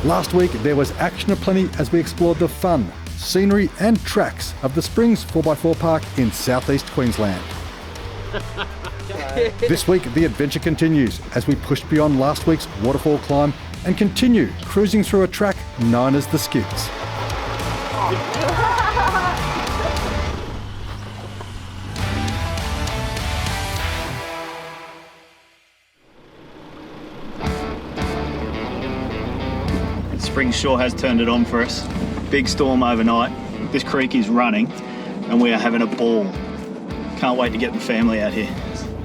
Last week there was action aplenty as we explored the fun, scenery and tracks of the Springs 4x4 Park in southeast Queensland. This week the adventure continues as we push beyond last week's waterfall climb and continue cruising through a track known as the Skids. Spring sure has turned it on for us. Big storm overnight. This creek is running and we are having a ball. Can't wait to get the family out here.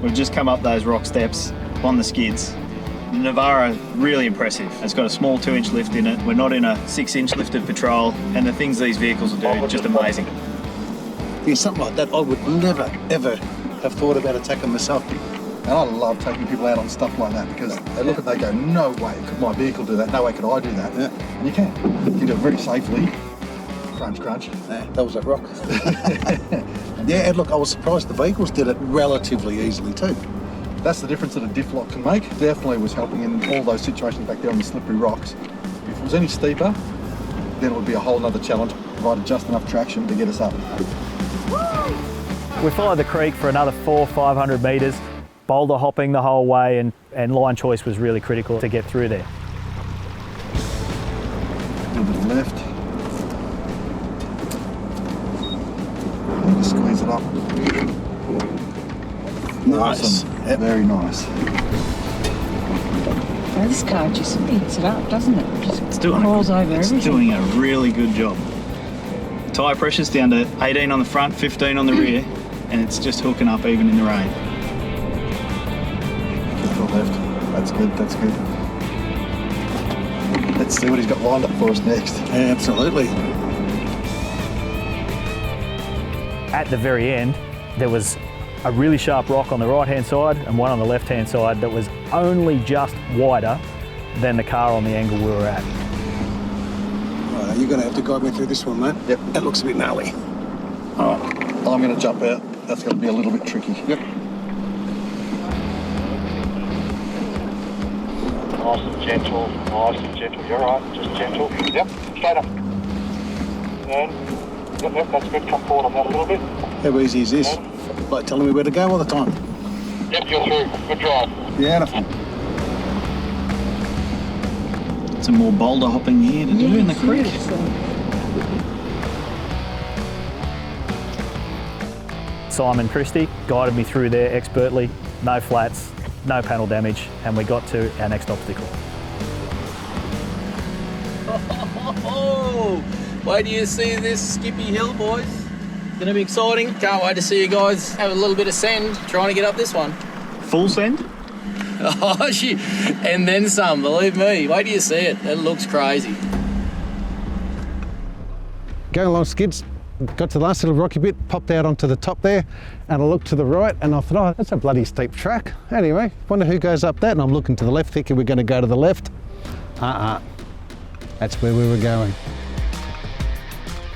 We've just come up those rock steps on the Skids. The Navara, really impressive. It's got a small 2-inch lift in it. We're not in a 6-inch lifted patrol, and the things these vehicles will do, just amazing. Yeah, something like that I would never, ever have thought about attacking myself. And I love taking people out on stuff like that because they look and they go, no way could my vehicle do that, no way could I do that. Yeah. And you can. You can do it very safely. Crunch, crunch. Yeah, that was a rock. Yeah, and look, I was surprised the vehicles did it relatively easily too. That's the difference that a diff lock can make. Definitely was helping in all those situations back there on the slippery rocks. If it was any steeper, then it would be a whole nother challenge, provided just enough traction to get us up. We followed the creek for another 400-500 metres, boulder hopping the whole way, and line choice was really critical to get through there. A little bit of left. Just squeeze it up. Nice. Awesome. Yep. Very nice. Well, this car just eats it up, doesn't it? Just crawls over everything. It's doing a really good job. Tyre pressure's down to 18 on the front, 15 on the rear, and it's just hooking up even in the rain. Just go left. That's good, that's good. Let's see what he's got lined up for us next. Yeah, absolutely. At the very end, there was a really sharp rock on the right-hand side and one on the left-hand side that was only just wider than the car on the angle we were at. Right, you're going to have to guide me through this one, mate. Yep. That looks a bit gnarly. All right, I'm going to jump out. That's going to be a little bit tricky. Yep. Nice and gentle, nice and gentle. You're right, just gentle. Yep, straight up. And, yep, that's good. Come forward on that a little bit. How easy is this? Like telling me where to go all the time. Yep, you're through. Good drive. Beautiful. Some more boulder hopping here to do in the creek. Simon Christie guided me through there expertly, no flats, no panel damage, and we got to our next obstacle. Oh, wait till you see this Skippy Hill, boys. It's gonna be exciting. Can't wait to see you guys have a little bit of send trying to get up this one. Full send? Oh, shit. And then some, believe me. Wait till you see it. It looks crazy. Going along Skids, got to the last little rocky bit, popped out onto the top there, and I looked to the right and I thought, oh, that's a bloody steep track. Anyway, wonder who goes up that, and I'm looking to the left thinking we're going to go to the left. That's where we were going.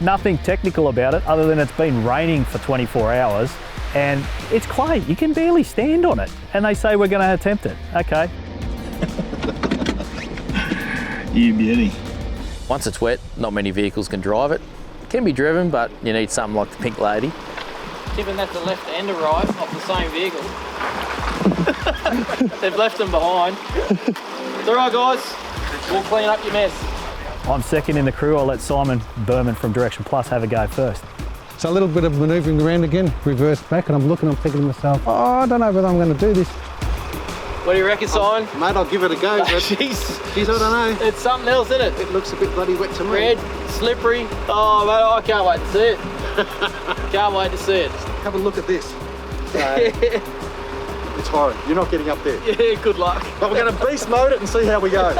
Nothing technical about it other than it's been raining for 24 hours and it's clay. You can barely stand on it. And they say we're going to attempt it. Okay. You beauty. Once it's wet, not many vehicles can drive it. It can be driven, but you need something like the Pink Lady. Given that's a left and a right off the same vehicle. They've left them behind. It's all right, guys. We'll clean up your mess. I'm second in the crew. I'll let Simon Berman from Direction Plus have a go first. So a little bit of manoeuvring around again, reverse back, and I'm looking, I'm thinking to myself, oh, I don't know whether I'm going to do this. What do you reckon, Simon? Mate, I'll give it a go, but Jeez, I don't know. it's something else, isn't it? It looks a bit bloody wet to me. Red, slippery. Oh, mate, I can't wait to see it. Can't wait to see it. Have a look at this. It's horrid. You're not getting up there. Yeah, good luck. But we're going to beast mode it and see how we go.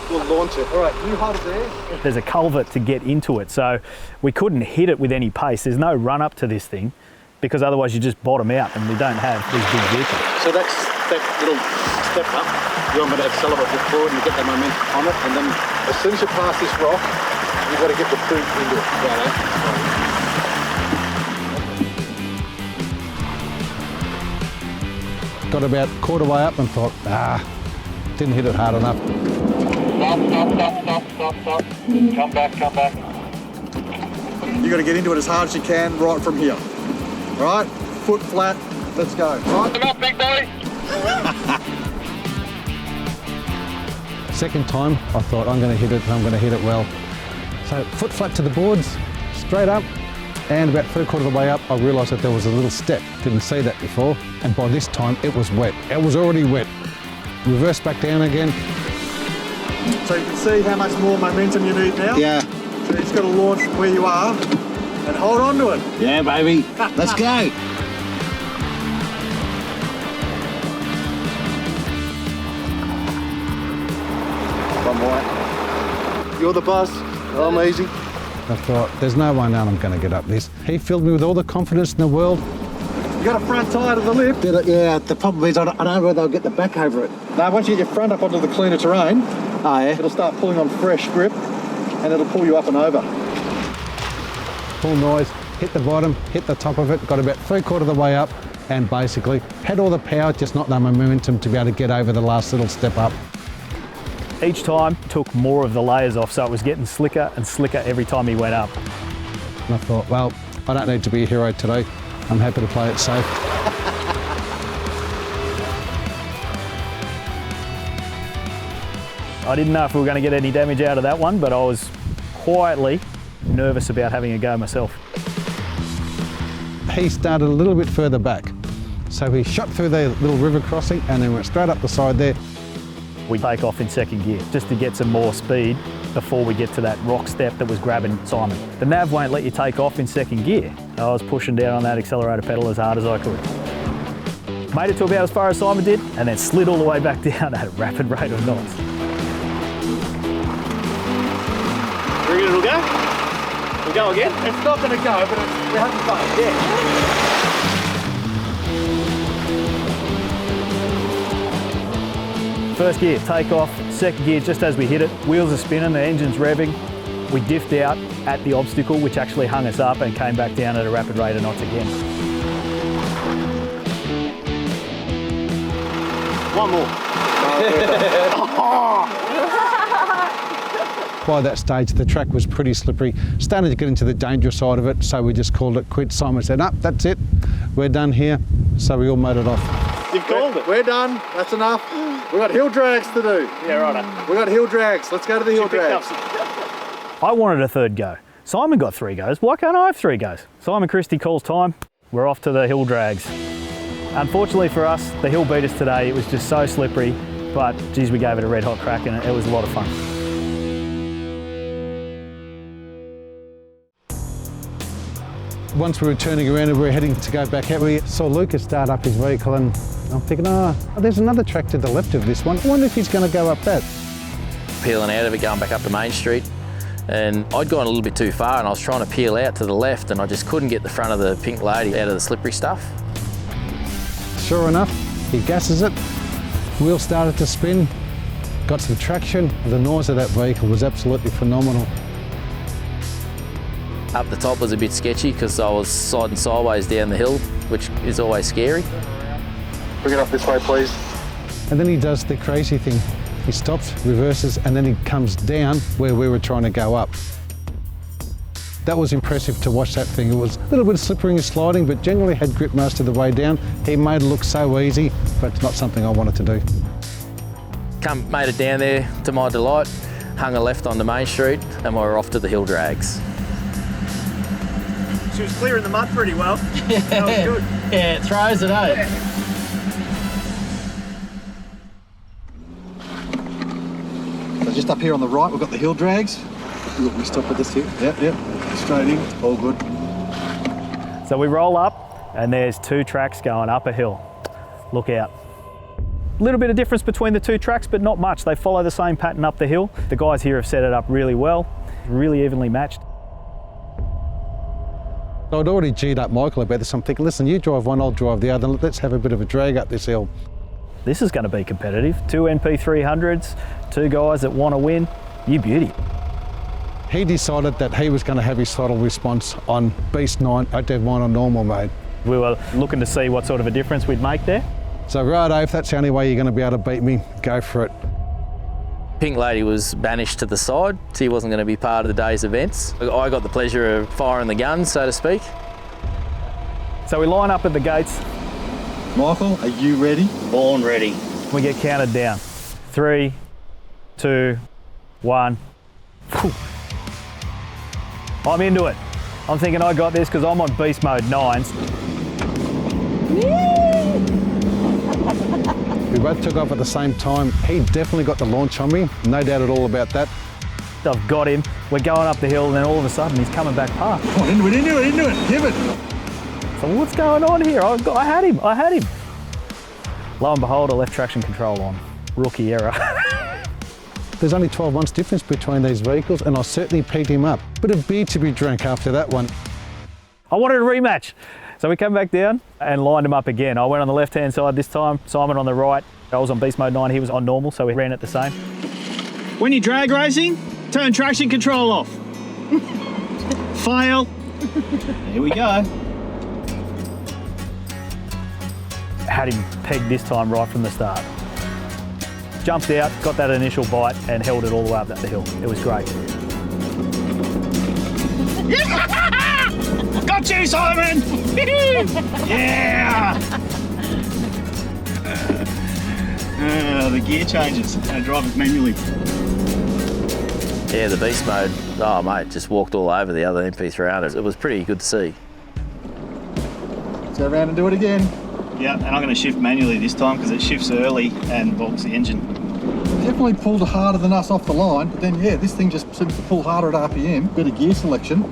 We'll launch it. All right, you hold it there. There's a culvert to get into it, so we couldn't hit it with any pace. There's no run up to this thing because otherwise you just bottom out and we don't have these big vehicles. So that's that little step up. You want me to accelerate it forward and get the momentum on it, and then as soon as you pass this rock, you've got to get the boot into it. Right, Got about quarter way up and thought, didn't hit it hard enough. Nice Stop. Come back. You got to get into it as hard as you can right from here. All right, foot flat, let's go. All right. Come up, big boy. Second time, I thought I'm going to hit it and I'm going to hit it well. So foot flat to the boards, straight up, and about 3/4 of the way up, I realised that there was a little step. Didn't see that before, and by this time it was wet. It was already wet. Reverse back down again. So you can see how much more momentum you need now? Yeah. So you just got to launch from where you are and hold on to it. Yeah, baby. Let's go. One more. You're the boss. I'm easy. I thought, there's no way now I'm going to get up this. He filled me with all the confidence in the world. You got a front tyre to the lip. Yeah, the problem is I don't know whether I'll get the back over it. Now, once you get your front up onto the cleaner terrain, Oh, yeah? it'll start pulling on fresh grip and it'll pull you up and over. Full noise, hit the bottom, hit the top of it, got about 3/4 of the way up, and basically had all the power, just not the momentum to be able to get over the last little step up. Each time took more of the layers off, so it was getting slicker and slicker every time he went up. And I thought, well, I don't need to be a hero today. I'm happy to play it safe. I didn't know if we were going to get any damage out of that one, but I was quietly nervous about having a go myself. He started a little bit further back. So he shot through the little river crossing and then went straight up the side there. We take off in second gear just to get some more speed before we get to that rock step that was grabbing Simon. The nav won't let you take off in second gear. I was pushing down on that accelerator pedal as hard as I could. Made it to about as far as Simon did and then slid all the way back down at a rapid rate of knots. Reckon it'll go? We'll go again? It's not going to go, but we're having fun. Yeah. First gear, take off. Second gear, just as we hit it, wheels are spinning, the engine's revving. We diffed out at the obstacle, which actually hung us up and came back down at a rapid rate of knots again. One more. By that stage, the track was pretty slippery, starting to get into the dangerous side of it, so we just called it quits. Simon said, "Up, that's it, we're done here." So we all made it off. You've called it. We're done. That's enough. We've got hill drags to do. Yeah, right. We've got hill drags. Let's go to the hill drags. I wanted a third go. Simon got 3 goes. Why can't I have 3 goes? Simon Christie calls time. We're off to the hill drags. Unfortunately for us, the hill beat us today. It was just so slippery, but geez, we gave it a red hot crack and it was a lot of fun. Once we were turning around and we were heading to go back out, we saw Lucas start up his vehicle and I'm thinking, there's another track to the left of this one. I wonder if he's going to go up that. Peeling out of it, going back up to Main Street, and I'd gone a little bit too far and I was trying to peel out to the left and I just couldn't get the front of the pink lady out of the slippery stuff. Sure enough, he gasses it, wheel started to spin, got some traction. The noise of that vehicle was absolutely phenomenal. Up the top was a bit sketchy because I was sliding sideways down the hill, which is always scary. Bring it up this way, please. And then he does the crazy thing. He stops, reverses, and then he comes down where we were trying to go up. That was impressive to watch that thing. It was a little bit slippery and sliding, but generally had grip most of the way down. He made it look so easy, but it's not something I wanted to do. Made it down there to my delight, hung a left onto Main Street, and we were off to the hill drags. She was clearing the mud pretty well. That was good. Yeah, it throws it, eh? So just up here on the right, we've got the hill drags. Look, we stop at this here. Yep. Straight in, all good. So we roll up and there's 2 tracks going up a hill. Look out. A little bit of difference between the 2 tracks, but not much. They follow the same pattern up the hill. The guys here have set it up really well, really evenly matched. I'd already G'd up Michael about this. I'm thinking, listen, you drive one, I'll drive the other. Let's have a bit of a drag up this hill. This is going to be competitive. 2 NP300s, 2 guys that want to win. You beauty. He decided that he was going to have his throttle response on Beast 9. I had to have mine on normal mode. We were looking to see what sort of a difference we'd make there. So righto, if that's the only way you're going to be able to beat me, go for it. Pink Lady was banished to the side. She wasn't going to be part of the day's events. I got the pleasure of firing the gun, so to speak. So we line up at the gates. Michael, are you ready? Born ready. We get counted down. 3, 2, 1. I'm into it. I'm thinking I got this because I'm on beast mode 9s. We both took off at the same time. He definitely got the launch on me, no doubt at all about that. I've got him. We're going up the hill and then all of a sudden he's coming back past. Come on, into it, give it. So what's going on here? I had him. Lo and behold, I left traction control on. Rookie error. There's only 12 months difference between these vehicles and I certainly peed him up. Bit of beer to be drank after that one. I wanted a rematch. So we came back down and lined him up again. I went on the left-hand side this time, Simon on the right. I was on beast mode 9, he was on normal, so we ran it the same. When you're drag racing, turn traction control off. Fail. Here we go. Had him pegged this time right from the start. Jumped out, got that initial bite and held it all the way up that hill. It was great. Got you, Simon! Yeah! The gear changes. I drive it manually. Yeah, the beast mode, oh mate, just walked all over the other MP300s. It was pretty good to see. Let's go around and do it again. Yeah, and I'm going to shift manually this time because it shifts early and bulks the engine. Definitely pulled harder than us off the line, but then yeah, this thing just seems to pull harder at RPM. Better gear selection.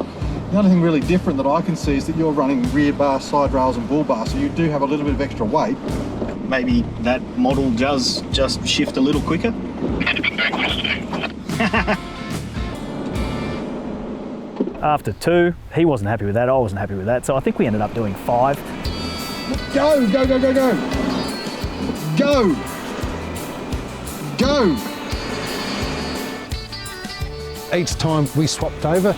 The only thing really different that I can see is that you're running rear bar, side rails and bull bar, so you do have a little bit of extra weight. Maybe that model does just shift a little quicker. After 2, he wasn't happy with that, I wasn't happy with that, so I think we ended up doing 5. Go, go, go, go, go. Go. Go. Each time we swapped over,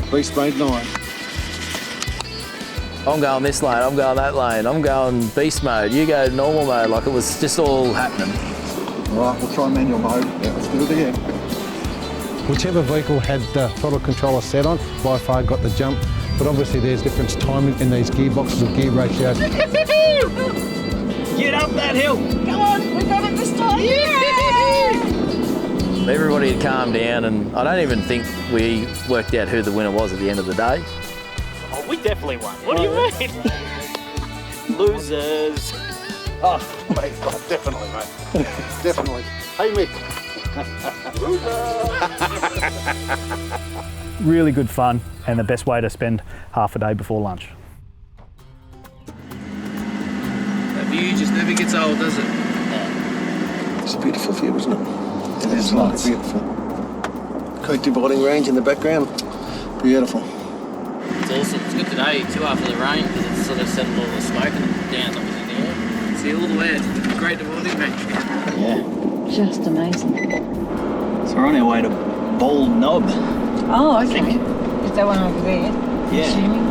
beast mode 9. I'm going this lane, I'm going that lane, I'm going beast mode, you go normal mode, like it was just all happening. All right, we'll try manual mode. Yeah, let's do it again. Whichever vehicle had the throttle controller set on, by far got the jump. But obviously there's different timing in these gearboxes or gear ratios. Get up that hill! Come on, we got it this time. Everybody had calmed down and I don't even think we worked out who the winner was at the end of the day. Oh, we definitely won. What do you mean? Losers. Oh, mate, oh, definitely, mate. Definitely. Hey, Mick. Really good fun and the best way to spend half a day before lunch. That view just never gets old, does it? It's a beautiful view, isn't it? It is nice. Beautiful. Cote boarding range in the background. Beautiful. It's awesome. It's good today, too, after the rain, because it's sort of settled all the smoke and down up in the air. See all the way. It's a great boarding range. Yeah. Just amazing. So we're on our way to Bald Knob. Oh, okay. Is that one over there? Yeah. Assuming?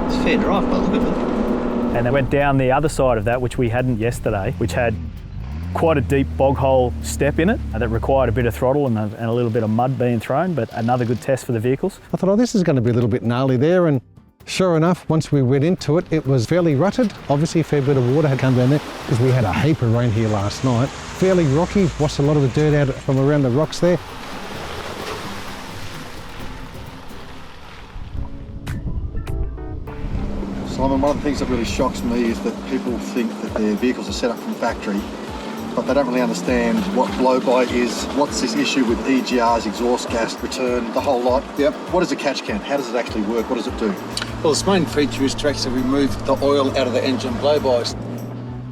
It's a fair drive by the look of it. And they went down the other side of that, which we hadn't yesterday, which had quite a deep bog hole step in it that required a bit of throttle and a little bit of mud being thrown, but another good test for the vehicles. I thought, oh, this is going to be a little bit gnarly there, and sure enough, once we went into it, it was fairly rutted. Obviously a fair bit of water had come down there because we had a heap of rain here last night. Fairly rocky, washed a lot of the dirt out from around the rocks there. Simon, one of the things that really shocks me is that people think that their vehicles are set up from factory, but they don't really understand what blow-by is, what's this issue with EGRs, exhaust gas return, the whole lot. Yep. What is a catch can? How does it actually work? What does it do? Well, its main feature is to actually remove the oil out of the engine blow-bys.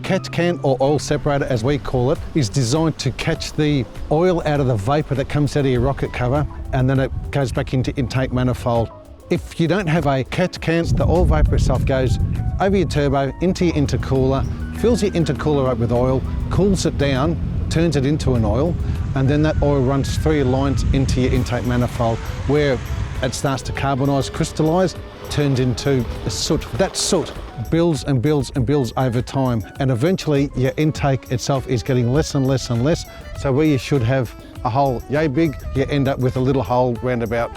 Catch can, or oil separator as we call it, is designed to catch the oil out of the vapour that comes out of your rocket cover, and then it goes back into intake manifold. If you don't have a catch can, the oil vapour itself goes over your turbo, into your intercooler, fills your intercooler up with oil, cools it down, turns it into an oil, and then that oil runs through your lines into your intake manifold, where it starts to carbonise, crystallise, turns into soot. That soot builds and builds and builds over time, and eventually your intake itself is getting less and less and less. So where you should have a hole yay big, you end up with a little hole round about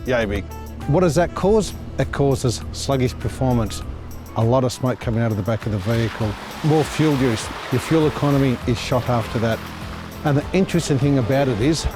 yay big. What does that cause? It causes sluggish performance. A lot of smoke coming out of the back of the vehicle. More fuel use. Your fuel economy is shot after that. And the interesting thing about it is,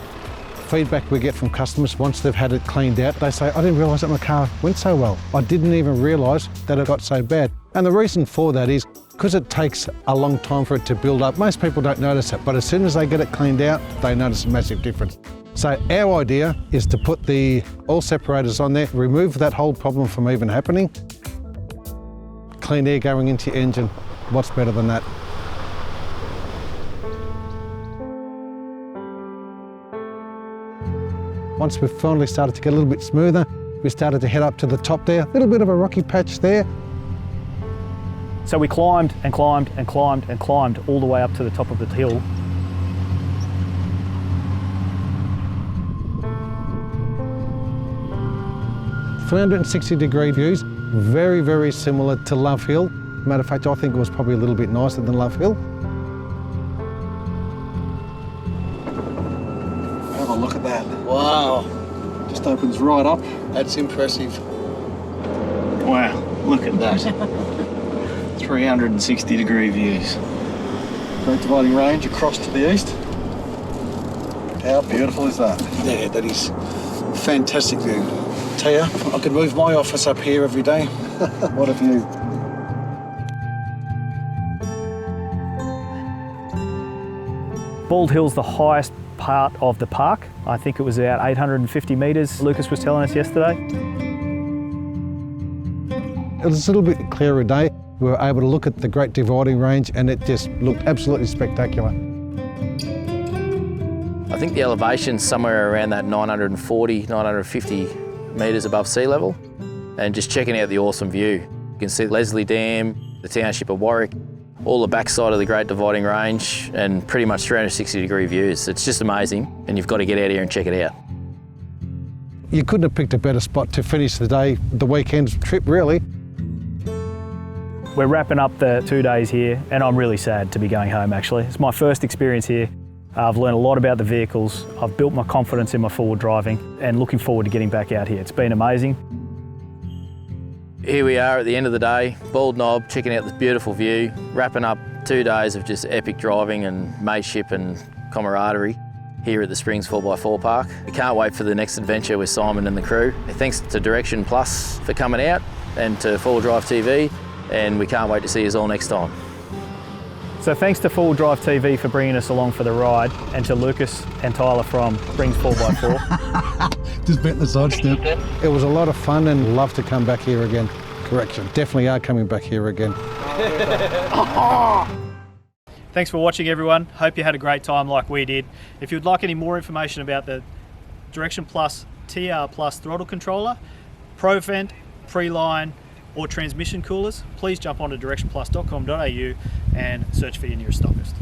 feedback we get from customers once they've had it cleaned out, they say, I didn't realise that my car went so well. I didn't even realise that it got so bad. And the reason for that is because it takes a long time for it to build up. Most people don't notice it, but as soon as they get it cleaned out, they notice a massive difference. So our idea is to put the oil separators on there, remove that whole problem from even happening. Clean air going into your engine, what's better than that? Once we've finally started to get a little bit smoother, we started to head up to the top there, a little bit of a rocky patch there. So we climbed and climbed and climbed and climbed all the way up to the top of the hill. "360-degree views, very, very similar to Love Hill. Matter of fact, I think it was probably a little bit nicer than Love Hill. Have a look at that. Wow, Just opens right up. that's impressive. Wow, look at that. 360-degree views. Great Dividing Range across to the east. How beautiful is that? Yeah, that is fantastic view. Tell you, I could move my office up here every day. What a view. Bald Hill's the highest part of the park. I think it was about 850 metres, Lucas was telling us yesterday. It was a little bit clearer day. We were able to look at the Great Dividing Range and it just looked absolutely spectacular. I think the elevation's somewhere around that 940, 950 metres above sea level. And just checking out the awesome view. You can see Leslie Dam, the township of Warwick, all the backside of the Great Dividing Range, and pretty much 360-degree views. It's just amazing, and you've got to get out here and check it out. You couldn't have picked a better spot to finish the day, the weekend trip really. We're wrapping up the 2 days here, and I'm really sad to be going home actually. It's my first experience here. I've learned a lot about the vehicles. I've built my confidence in my forward driving, and looking forward to getting back out here. It's been amazing. Here we are at the end of the day, Bald Knob, checking out this beautiful view, wrapping up 2 days of just epic driving and mateship and camaraderie here at the Springs 4x4 Park. We can't wait for the next adventure with Simon and the crew. Thanks to Direction Plus for coming out and to 4Drive TV, and we can't wait to see you all next time. So thanks to 4Drive TV for bringing us along for the ride, and to Lucas and Tyler from Springs 4x4. Just bent the side step. It was a lot of fun and love to come back here again. Correction, definitely are coming back here again. Thanks for watching everyone. Hope you had a great time like we did. If you'd like any more information about the Direction Plus TR Plus throttle controller, Pro Vent, Pre-Line or transmission coolers, please jump onto directionplus.com.au and search for your nearest stockist.